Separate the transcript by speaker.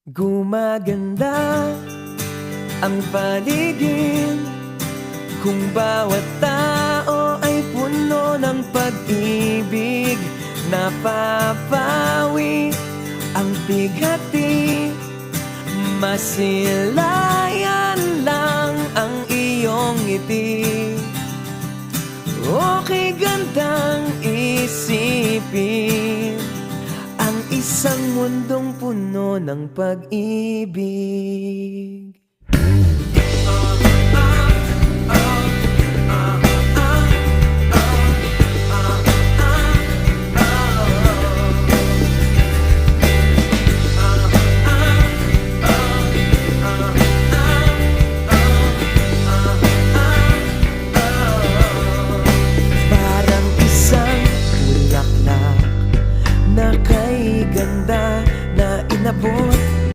Speaker 1: Gumaganda ang paligid kung bawat tao ay puno ng pag-ibig. Napapawi ang bighati, masilayan lang ang iyong ngiti. Okay gandang isipin ang isang mundong puno ng pag-ibig.